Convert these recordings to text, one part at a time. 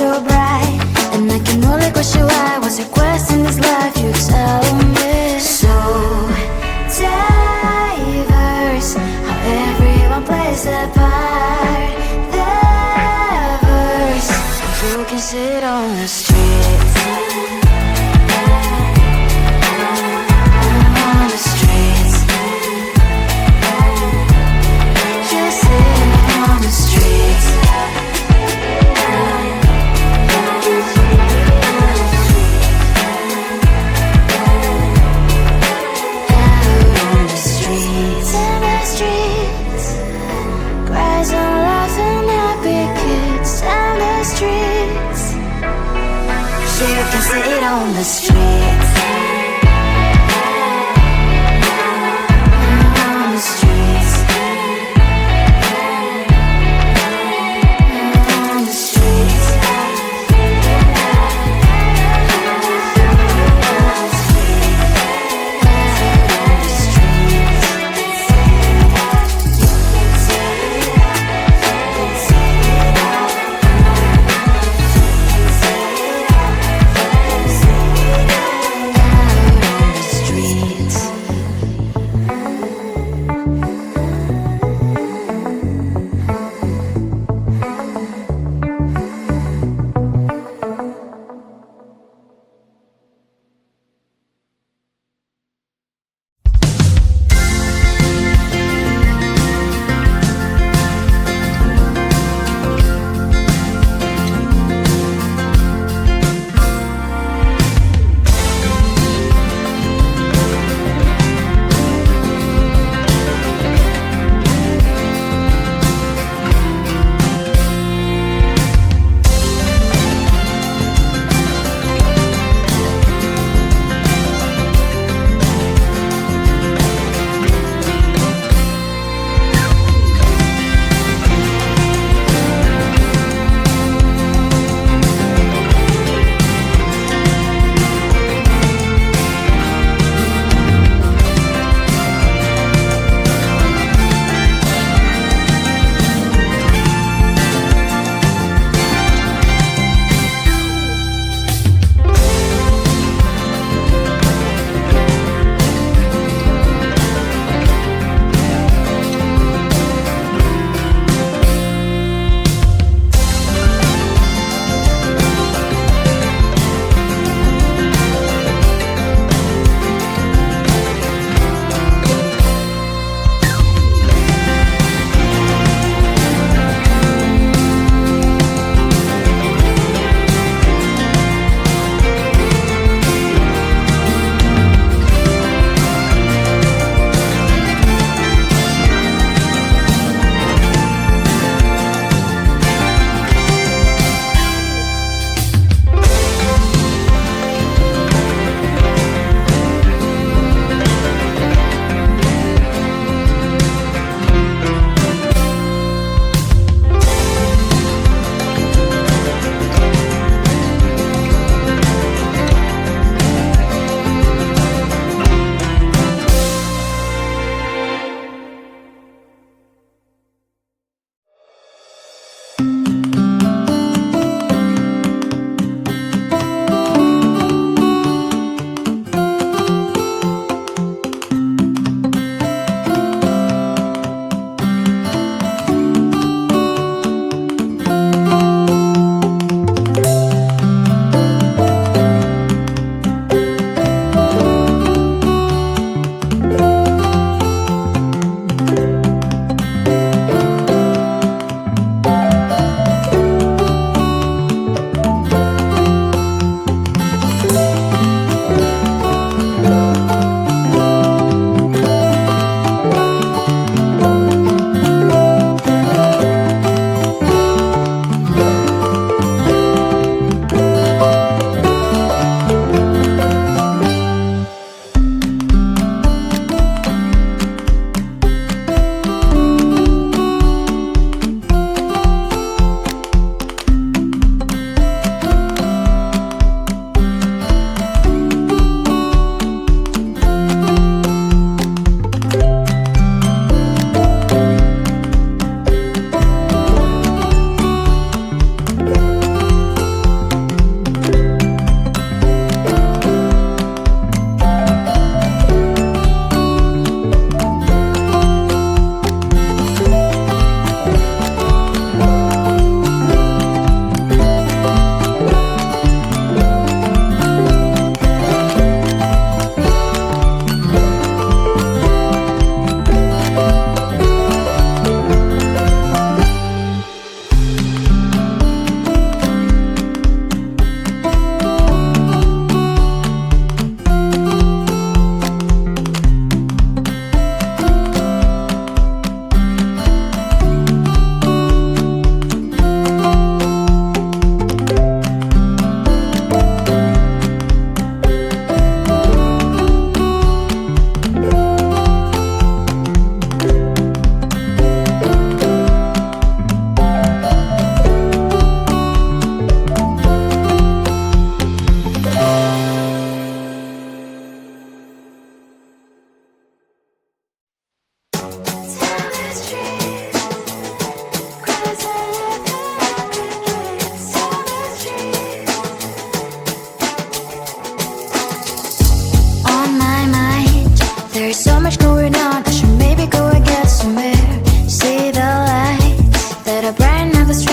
so bright, and I can only question why. What's your quest in this life? You tell me. So diverse, how everyone plays their part. Their verse, you can sit on the street. On the streets, you sit on the streets. You can sit on the streets. On the streets. On the streets.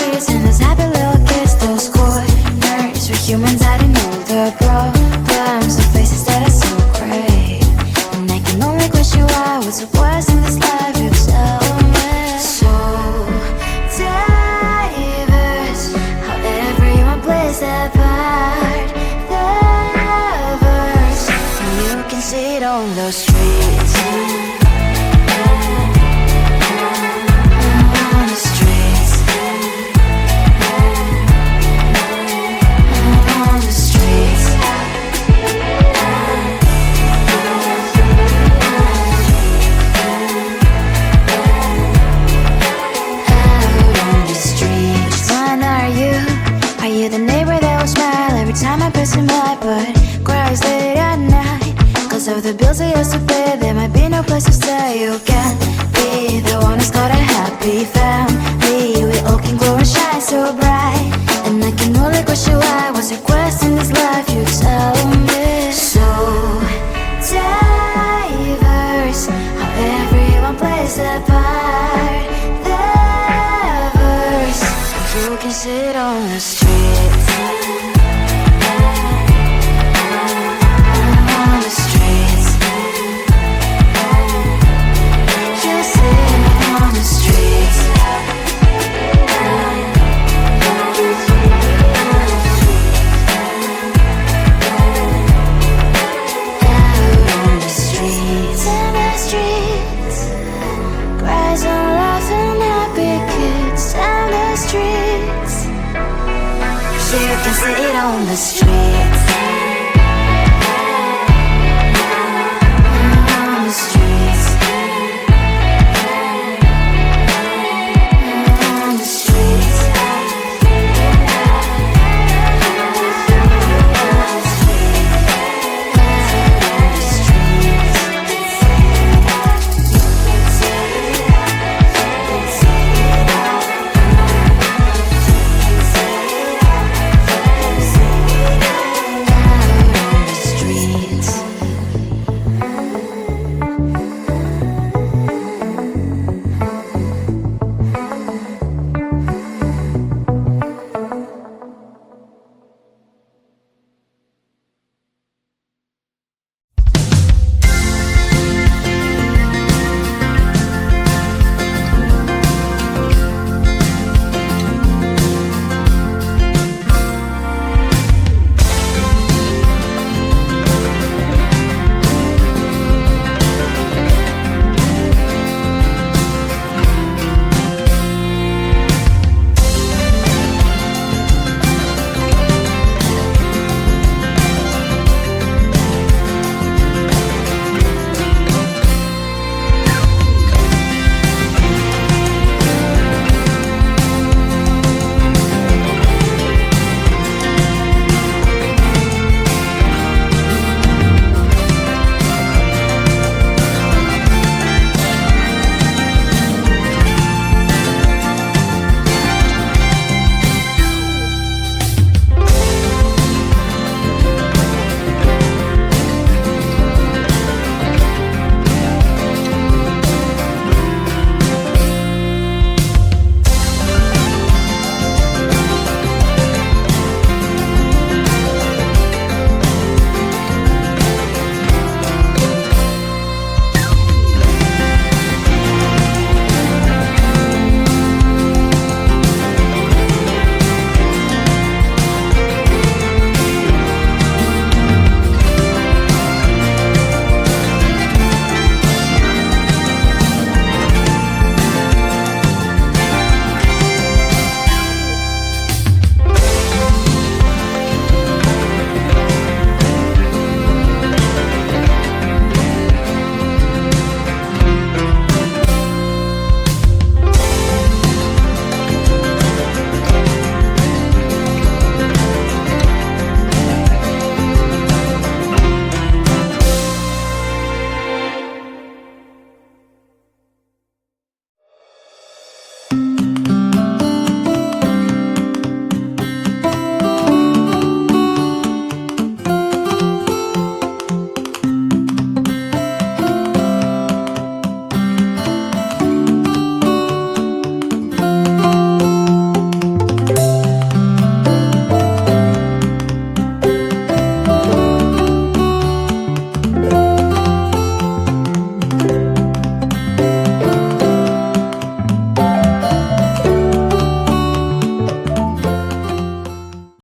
streets and those happy little kids, those corners where humans hiding all their problems, the faces that are so great. And I can only question why, what's the worst in this life, you tell me. So diverse, how everyone plays their part. Diverse, and you can see it on the streets. On the streets. On the streets. Are you the neighbor that will smile every time I pass him by, but cries late at night? Cause of the bills I used to pay, there might be no place to stay. You can be the one who's got a happy family. We all can glow and shine so bright. And I can only question why, what's your quest in this life, you tell me. So diverse, how everyone plays their part. Diverse, you can sit on the streets. On the streets. You sit on the streets. Out on the streets. In the streets. Cries and laughing, happy kids. And the streets. You can see it on the streets.